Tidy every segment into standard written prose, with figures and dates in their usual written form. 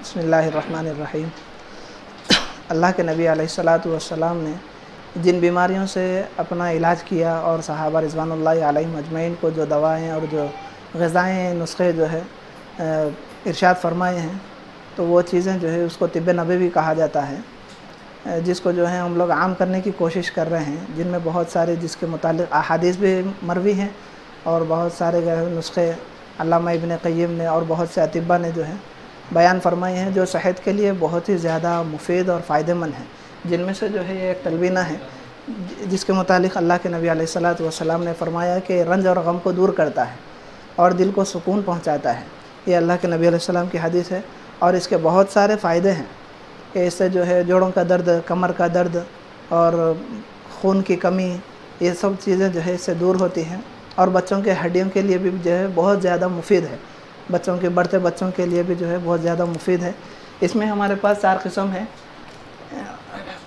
बिस्मिल्लाहिर्रहमानिर्रहीम। अल्लाह के नबी अलैहिस्सलातु वस्सलाम ने जिन बीमारियों से अपना इलाज किया और सहाबा रिज़वानुल्लाहि अलैहिम अजमईन को जो दवाएँ और जो ग़िज़ाएँ नुस्खे जो है इरशाद फरमाए हैं, तो वो चीज़ें जो है उसको तिब्ब नबवी कहा जाता है, जिसको जो है हम लोग आम करने की कोशिश कर रहे हैं, जिनमें बहुत सारे जिसके मुतालिक अहादीस भी मरवी हैं और बहुत सारे नुस्खे अल्लामा इब्न क़य्यिम ने और बहुत से अतिब्बा ने जो है बयान फरमाए हैं, जो सेहत के लिए बहुत ही ज़्यादा मुफीद और फ़ायदेमंद है। जिनमें से जो है ये एक तलबीना है जिसके मुतालिक अल्लाह के नबी अलैहिस्सलातु वस्सलाम ने फरमाया कि रंज और गम को दूर करता है और दिल को सुकून पहुँचाता है। ये अल्लाह के नबी अलैहिस्सलाम की हदीस है और इसके बहुत सारे फ़ायदे हैं कि इससे जो है जोड़ों का दर्द, कमर का दर्द और खून की कमी, ये सब चीज़ें जो है इससे दूर होती हैं। और बच्चों के हड्डियों के लिए भी जो है बहुत ज़्यादा मुफीद है, बच्चों के बढ़ते बच्चों के लिए भी जो है बहुत ज़्यादा मुफीद है। इसमें हमारे पास 4 किस्म है।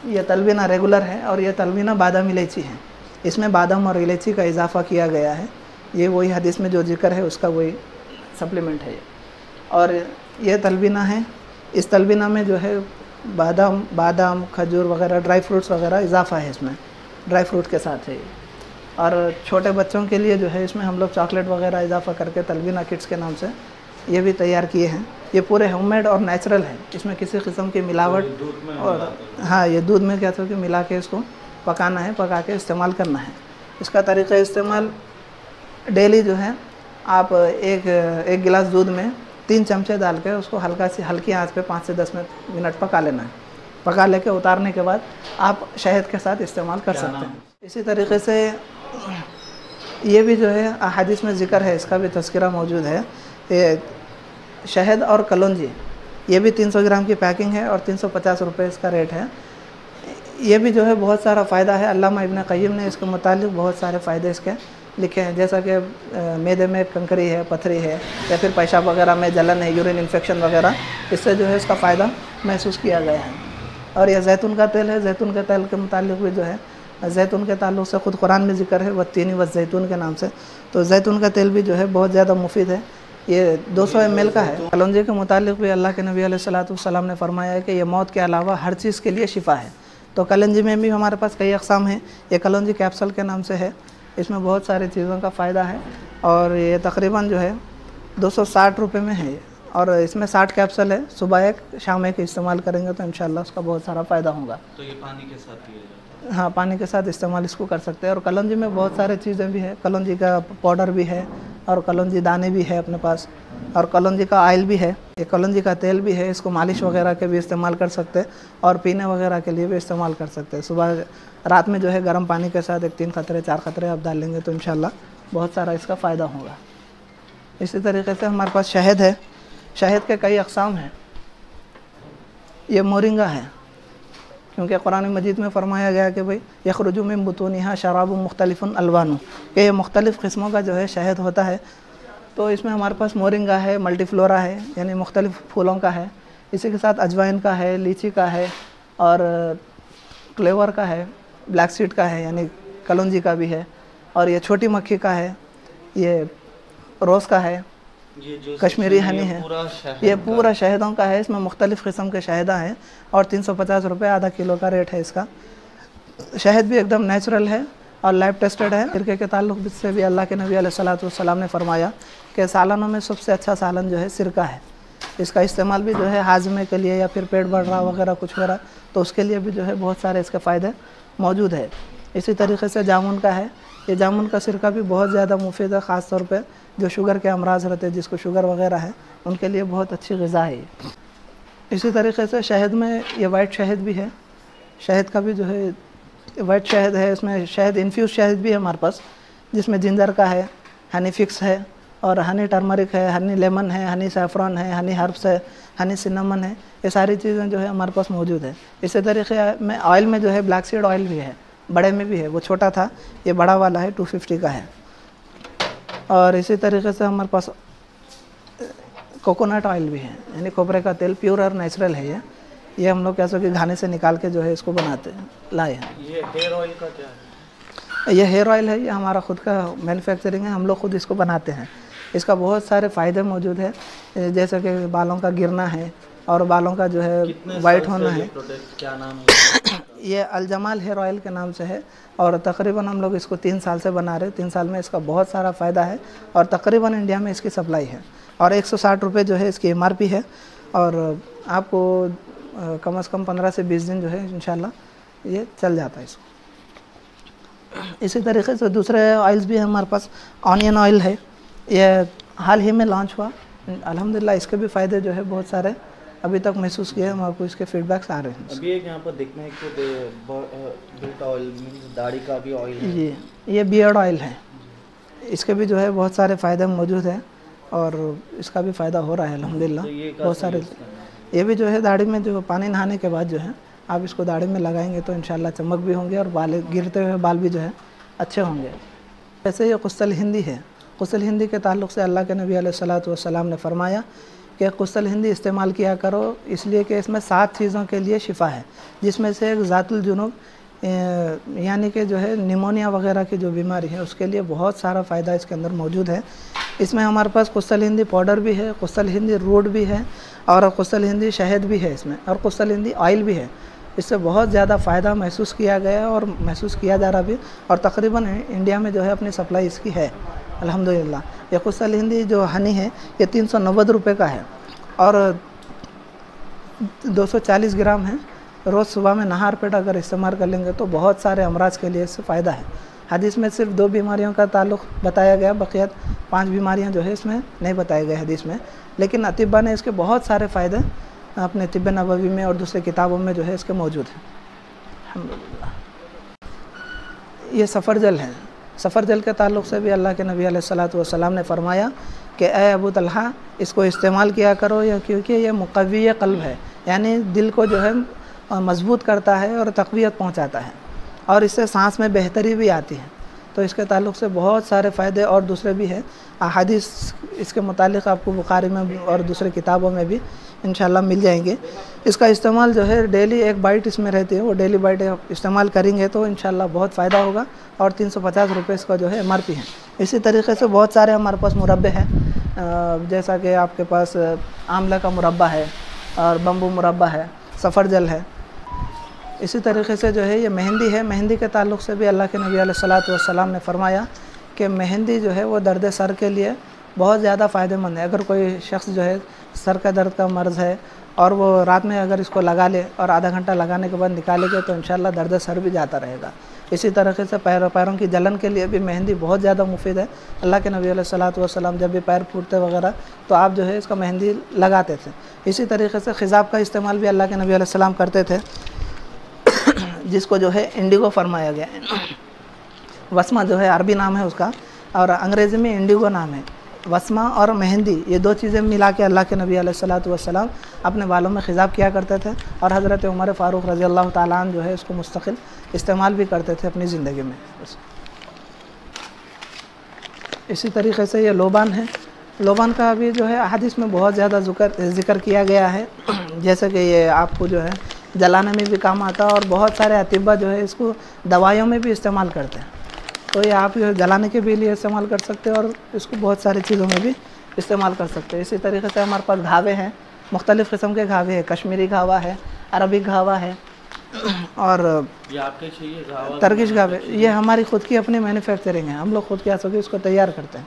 यह तलबीना रेगुलर है और यह तलबीना बादाम इलायची है। इसमें बादाम और इलायची का इजाफ़ा किया गया है। ये वही हदीस में जो जिक्र है उसका वही सप्लीमेंट है। और यह तलबीना है, इस तलबीना में जो है बादाम खजूर वगैरह ड्राई फ्रूट्स वगैरह इजाफ़ा है, इसमें ड्राई फ्रूट के साथ है। और छोटे बच्चों के लिए जो है इसमें हम लोग चॉकलेट वगैरह इजाफ़ा करके तलबीना किट्स के नाम से ये भी तैयार किए हैं। ये पूरे होममेड और नेचुरल है, इसमें किसी किस्म की मिलावट और हाँ, ये दूध में क्या था कि मिला के इसको पकाना है, पका के इस्तेमाल करना है। इसका तरीक़ा इस्तेमाल डेली जो है आप एक गिलास दूध में 3 चमचे डाल के उसको हल्की आंच पे 5 से 10 मिनट पका लेना है। पका लेके उतारने के बाद आप शहद के साथ इस्तेमाल कर सकते हैं। इसी तरीके से ये भी जो है हदीस में ज़िक्र है, इसका भी तज़किरा मौजूद है। ये शहद और कलौंजी, ये भी 300 ग्राम की पैकिंग है और 350 रुपये इसका रेट है। ये भी जो है बहुत सारा फ़ायदा है। अल्लामा इब्न क़य्यिम ने इसके मुतालिक बहुत सारे फ़ायदे इसके लिखे हैं, जैसा कि मैदे में कंकरी है, पथरी है, या फिर पेशाब वगैरह में जलन है, यूरिन इन्फेक्शन वगैरह, इससे जो है इसका फ़ायदा महसूस किया गया है। और यह जैतून का तेल है। जैतून के तेल के मुतालिक भी जो है जैतून के ताल्लुक़ से ख़ुद कुरान में ज़िक्र है, वत्तीनी व जैतून के नाम से। तो जैतून का तेल भी जो है बहुत ज़्यादा मुफीद है। ये 200 ml का है। कलौंजी के मुतालिक भी अल्लाह के नबी अलैहिस्सलातु वस्सलाम ने फरमाया है कि ये मौत के अलावा हर चीज़ के लिए शिफ़ा है। तो कलौंजी में भी हमारे पास कई अक़साम हैं। ये कलौंजी कैप्सूल के नाम से है, इसमें बहुत सारी चीज़ों का फ़ायदा है और ये तकरीबन जो है 260 रुपये में है और इसमें 60 कैप्सूल है। सुबह एक शाम एक इस्तेमाल करेंगे तो इंशाल्लाह उसका बहुत सारा फ़ायदा होगा। तो ये पानी के साथ पिया जाता है? हाँ, पानी के साथ इस्तेमाल इसको कर सकते हैं। और कलौंजी में बहुत सारे चीज़ें भी है। कलौंजी का पाउडर भी है और कलौंजी दाने भी है अपने पास, और कलौंजी का ऑयल भी है। ये कलौंजी का तेल भी है, इसको मालिश वगैरह के भी इस्तेमाल कर सकते हैं और पीने वगैरह के लिए भी इस्तेमाल कर सकते हैं। सुबह रात में जो है गर्म पानी के साथ 3 क़तरे 4 क़तरे आप डाल लेंगे तो इंशाल्लाह बहुत सारा इसका फ़ायदा होगा। इसी तरीके से हमारे पास शहद है। शहद के कई अक़साम हैं। ये मोरिंगा है, क्योंकि कुरान मजीद में फ़रमाया गया कि भाई यख़रुजु मिन बुतूनिहा शराबुन मुख्तलिफ़ुन अलवानु, कि ये मुख्तलिफ़ किस्मों का जो है शहद होता है। तो इसमें हमारे पास मोरिंगा है, मल्टीफ्लोरा है, यानी मुख्तलिफ़ फूलों का है। इसी के साथ अजवाइन का है, लीची का है और क्लेवर का है, ब्लैक सीड का है, यानी कलौंजी का भी है, और ये छोटी मक्खी का है, ये रोज़ का है, ये कश्मीरी हनी है। ये पूरा शहद शहदों का है। इसमें मुख्तलिफ़ किस्म के शहदा हैं और 350 रुपये आधा किलो का रेट है इसका। शहद भी एकदम नेचुरल है और लैब टेस्टेड है। सिरके के ताल्लुक़ से भी अल्लाह के नबी अलैहिस्सलातु वस्सलाम ने फरमाया कि सालनों में सबसे अच्छा सालन जो है सिरका है। इसका इस्तेमाल भी जो है हाजमे के लिए या फिर पेट बढ़ रहा वगैरह कुछ हो रहा तो उसके लिए भी जो है बहुत सारे इसके फ़ायदे मौजूद है। इसी तरीके से जामुन का है। ये जामुन का सिरका भी बहुत ज़्यादा मुफीद है, ख़ास तौर पे जो शुगर के अमराज रहते हैं, जिसको शुगर वगैरह है, उनके लिए बहुत अच्छी ग़िज़ा है। इसी तरीके से शहद में ये वाइट शहद भी है। शहद का भी जो है वाइट शहद है, इसमें शहद इन्फ्यूज़ शहद भी है हमारे पास, जिसमें जिंजर का है, हनी फिक्स है और हनी टर्मरिक है, हनी लेमन है, हनी सैफ़रॉन है, हनी हर्ब्स है, हनी सिनेमन है। ये सारी चीज़ें जो है हमारे पास मौजूद है। इसी तरीके में ऑयल में जो है ब्लैक सीड ऑयल भी है, बड़े में भी है। वो छोटा था, ये बड़ा वाला है, 250 का है। और इसी तरीके से हमारे पास कोकोनट ऑयल भी है, यानी कोपरे का तेल, प्योर और नेचुरल है। ये हम लोग कैसे कि घाने से निकाल के जो है इसको बनाते हैं, लाए हैं। ये हेयर ऑयल का क्या है? ये हेयर ऑयल है, ये हमारा ख़ुद का मैन्युफैक्चरिंग है, हम लोग ख़ुद इसको बनाते हैं। इसका बहुत सारे फ़ायदे मौजूद है, जैसे कि बालों का गिरना है और बालों का जो है कितने वाइट साल से होना ये है। प्रोडक्ट क्या नाम है? ये अलजमाल हेयर ऑयल के नाम से है और तकरीबन हम लोग इसको 3 साल से बना रहे हैं। 3 साल में इसका बहुत सारा फ़ायदा है और तकरीबन इंडिया में इसकी सप्लाई है और 160 रुपये जो है इसकी MRP है और आपको कम से कम 15 से 20 दिन जो है इंशाल्लाह ये चल जाता है इसको। इसी तरीके से दूसरे ऑयल्स भी हैं हमारे पास। ऑनियन ऑयल है, ये हाल ही में लॉन्च हुआ, अल्हम्दुलिल्लाह इसके भी फ़ायदे जो है बहुत सारे अभी तक महसूस किए, हम आपको इसके फीडबैक्स आ रहे हैं। अभी एक यहाँ पर देखना है कि बिल्ट ऑयल मीन्स दाढ़ी का भी ऑयल है। जी, ये बियर्ड ऑयल है, इसके भी जो है बहुत सारे फ़ायदे मौजूद हैं और इसका भी फ़ायदा हो रहा है अल्हम्दुलिल्लाह। तो ये बहुत सारे, ये भी जो है दाढ़ी में जो पानी नहाने के बाद जो है आप इसको दाढ़ी में लगाएंगे तो इंशाल्लाह चमक भी होंगे और बाल गिरते हुए बाल भी जो है अच्छे होंगे। वैसे ये गुस्ल हिंदी है। गुस्ल हिंदी के ताल्लुक़ से अल्लाह के नबी अलैहिस्सलातु वस्सलाम ने फरमाया कि गुस्ल हिंदी इस्तेमाल किया करो, इसलिए कि इसमें 7 चीज़ों के लिए शिफा है, जिसमें से एक ज़ातुल जुनूब यानी कि जो है निमोनिया वगैरह की जो बीमारी है उसके लिए बहुत सारा फ़ायदा इसके अंदर मौजूद है। इसमें हमारे पास गुस्ल हिंदी पाउडर भी है, गुस्ल हिंदी रूट भी है और गुस्ल हिंदी शहद भी है इसमें, और गुस्ल हिंदी ऑयल भी है। इससे बहुत ज़्यादा फ़ायदा महसूस किया गया और महसूस किया जा रहा भी, और तकरीबन इंडिया में जो है अपनी सप्लाई इसकी है अल्हम्दुलिल्लाह। ये गुस्ल हिंदी जो हनी है ये 390 रुपये का है और 240 ग्राम है। रोज़ सुबह में नहार पेट अगर इस्तेमाल कर लेंगे तो बहुत सारे अमराज के लिए इससे फ़ायदा है। हदीस में सिर्फ 2 बीमारियों का ताल्लुक़ बताया गया, बक़ियत 5 बीमारियां जो है इसमें नहीं बताए गए हदीस में, लेकिन अतिब्बा ने इसके बहुत सारे फ़ायदे अपने तिब्ब नबवी में और दूसरे किताबों में जो है इसके मौजूद हैं अल्हम्दुलिल्लाह। ये सफ़रजल है। सफ़रजल के ताल्लुक़ से भी अल्लाह के नबी अलैहिस्सलातु वस्सलाम ने फरमाया कि ए अबू तलहा इसको इस्तेमाल किया करो, या क्योंकि ये मुक़व्वी क़ल्ब है, यानी दिल को जो है मज़बूत करता है और तक़वियत पहुँचाता है और इससे सांस में बेहतरी भी आती है। तो इसके ताल्लुक़ से बहुत सारे फ़ायदे और दूसरे भी हैं। अहादीस इसके मुतालिक आपको बुखारी में और दूसरे किताबों में भी इंशाल्लाह मिल जाएंगे। इसका इस्तेमाल जो है डेली 1 बाइट इसमें रहती है, वो डेली बाइट इस्तेमाल करेंगे तो इंशाल्लाह बहुत फ़ायदा होगा और 350 रुपये इसका जो है MRP है। इसी तरीके से बहुत सारे हमारे पास मुरब्बे हैं, जैसा कि आपके पास आंवला का मुरब्बा है और बम्बू मुरब्बा है, सफ़रजल है। इसी तरीके से जो है ये मेहंदी है। मेहंदी के ताल्लुक़ से भी अल्लाह के नबी अलैहिस्सलातु वस्सलाम ने फरमाया कि मेहंदी जो है वो दर्द सर के लिए बहुत ज़्यादा फ़ायदेमंद है। अगर कोई शख्स जो है सर का दर्द का मर्ज़ है और वो रात में अगर इसको लगा ले और आधा घंटा लगाने के बाद निकालेंगे तो इंशाल्लाह दर्द सर भी जाता रहेगा। इसी तरीके से पैरों की जलन के लिए भी मेहंदी बहुत ज़्यादा मुफीद है। अल्लाह के नबी अलैहिस्सलातु वस्सलाम जब भी पैर फूटते वगैरह तो आप जो है इसका मेहंदी लगाते थे। इसी तरीके से खिज़ाब का इस्तेमाल भी अल्लाह के नबी अलैहिस्सलाम करते थे, जिसको जो है इंडिगो फरमाया गया है। वस्मा जो है अरबी नाम है उसका और अंग्रेज़ी में इंडिगो नाम है। वस्मा और मेहंदी ये 2 चीज़ें मिला के अल्लाह के नबी अलैहिस्सलातु वस्सलाम अपने बालों में खिज़ाब किया करते थे और हज़रत उमर फ़ारूक रज़ी अल्लाह ताला अन्हु जो है इसको मुस्तकिल इस्तेमाल भी करते थे अपनी ज़िंदगी में। इसी तरीके से ये लोबान है। लोबान का भी जो है अहादीस में बहुत ज़्यादा ज़िक्र किया गया है, जैसे कि ये आपको जो है जलाने में भी काम आता है और बहुत सारे अतिब्बा जो है इसको दवाइयों में भी इस्तेमाल करते हैं। तो ये आप जलाने के भी लिए इस्तेमाल कर सकते हैं और इसको बहुत सारी चीज़ों में भी इस्तेमाल कर सकते हैं। इसी तरीके से हमारे पास घावे हैं, मुख्तलिफ़ किस्म के घावे हैं, कश्मीरी घावा है, अरबिक घावा है और ये आपके चाहिए घावा, टर्किश घावे। ये हमारी ख़ुद की अपनी मैन्युफैक्चरिंग है, हम लोग खुद के हाथों से इसको तैयार करते हैं।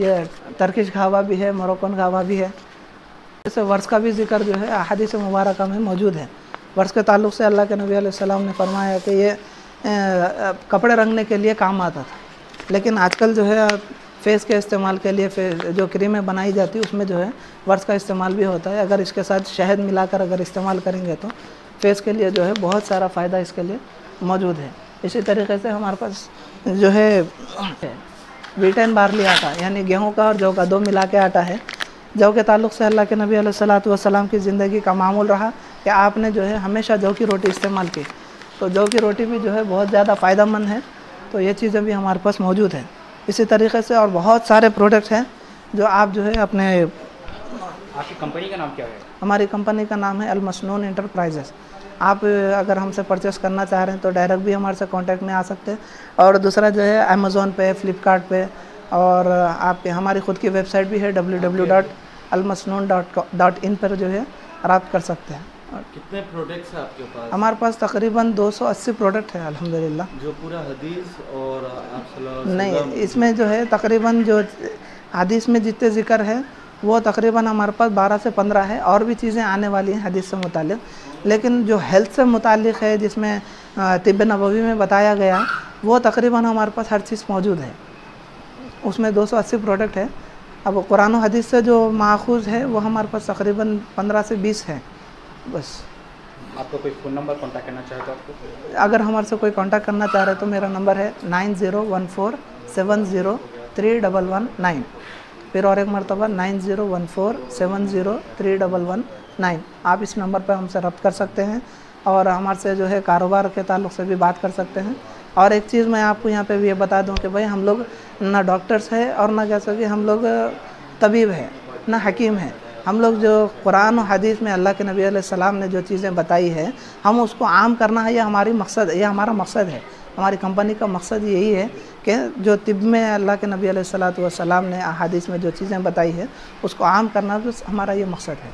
ये टर्किश घावा भी है, मोरक्कन घावा भी है। जैसे वर्ष का भी जिक्र जो है अहादीस मुबारक में मौजूद है। वर्ष के ताल्लुक़ से अल्लाह के नबी अलैहिस्सलाम ने फरमाया कि ये कपड़े रंगने के लिए काम आता था, लेकिन आजकल जो है फेस के इस्तेमाल के लिए जो क्रीमें बनाई जाती है उसमें जो है वर्ष का इस्तेमाल भी होता है। अगर इसके साथ शहद मिलाकर अगर इस्तेमाल करेंगे तो फेस के लिए जो है बहुत सारा फ़ायदा इसके लिए मौजूद है। इसी तरीके से हमारे पास जो है व्हीट एंड बार्ली आटा यानी गेहूँ का और जौ का 2 मिला के आटा है। जौ के ताल्लुक़ से अल्लाह के नबी अलैहिस्सलातु वस्सलाम की ज़िंदगी का मामूल रहा कि आपने जो है हमेशा जौ की रोटी इस्तेमाल की, तो जौ की रोटी भी जो है बहुत ज़्यादा फ़ायदेमंद है। तो ये चीज़ें भी हमारे पास मौजूद हैं। इसी तरीके से और बहुत सारे प्रोडक्ट हैं जो आप जो है अपने। आपकी कंपनी का नाम क्या है? हमारी कंपनी का नाम है अल मसनून इंटरप्राइजेस। आप अगर हमसे परचेस करना चाह रहे हैं तो डायरेक्ट भी हमारे से कांटेक्ट में आ सकते हैं, और दूसरा जो है अमेज़ॉन पे, फ्लिपकार्ट पे, और आप हमारी ख़ुद की वेबसाइट भी है www.almasnoon.in पर जो है रब्त कर सकते हैं। कितने प्रोडक्ट्स हैं आपके पास? हमारे पास तकरीबन 280 प्रोडक्ट है अल्हम्दुलिल्लाह। जो पूरा हदीस और आप नहीं, इसमें जो है तकरीबन जो हदीस में जितने ज़िक्र है वो तकरीबन हमारे पास 12 से 15 है, और भी चीज़ें आने वाली हैं हदीस से मुतालिक, लेकिन जो हेल्थ से मुतालिक है जिसमें तिब्ब नबवी में बताया गया वो तकरीबन हमारे पास हर चीज़ मौजूद है। उसमें 280 प्रोडक्ट है। अब कुरान और हदीस से जो माखूज़ है वो हमारे पास तकरीबन 15 से 20 है बस। आपका कोई फ़ोन नंबर कॉन्टैक्ट करना चाहे तो आपको? अगर हमारे से कोई कांटेक्ट करना चाह रहे तो मेरा नंबर है 9014703119। फिर और एक मरतबा 9014703119। आप इस नंबर पर हमसे रब्त कर सकते हैं और हमारे से जो है कारोबार के ताल्लुक़ से भी बात कर सकते हैं। और एक चीज़ मैं आपको यहाँ पे भी ये बता दूँ कि भाई हम लोग ना डॉक्टर्स है और ना कह सके हम लोग तबीब है ना हकीम है। हम लोग जो कुरान और हदीस में अल्लाह के नबी अलैहिस्सलाम ने जो चीज़ें बताई है हम उसको आम करना है, यह हमारी मकसद है, यह हमारा मकसद है। हमारी कंपनी का मकसद यही है कि जो तिब में अल्लाह के नबी अलैहिस्सलाम ने हदीस में जो चीज़ें बताई है उसको आम करना, तो हमारा ये मकसद है।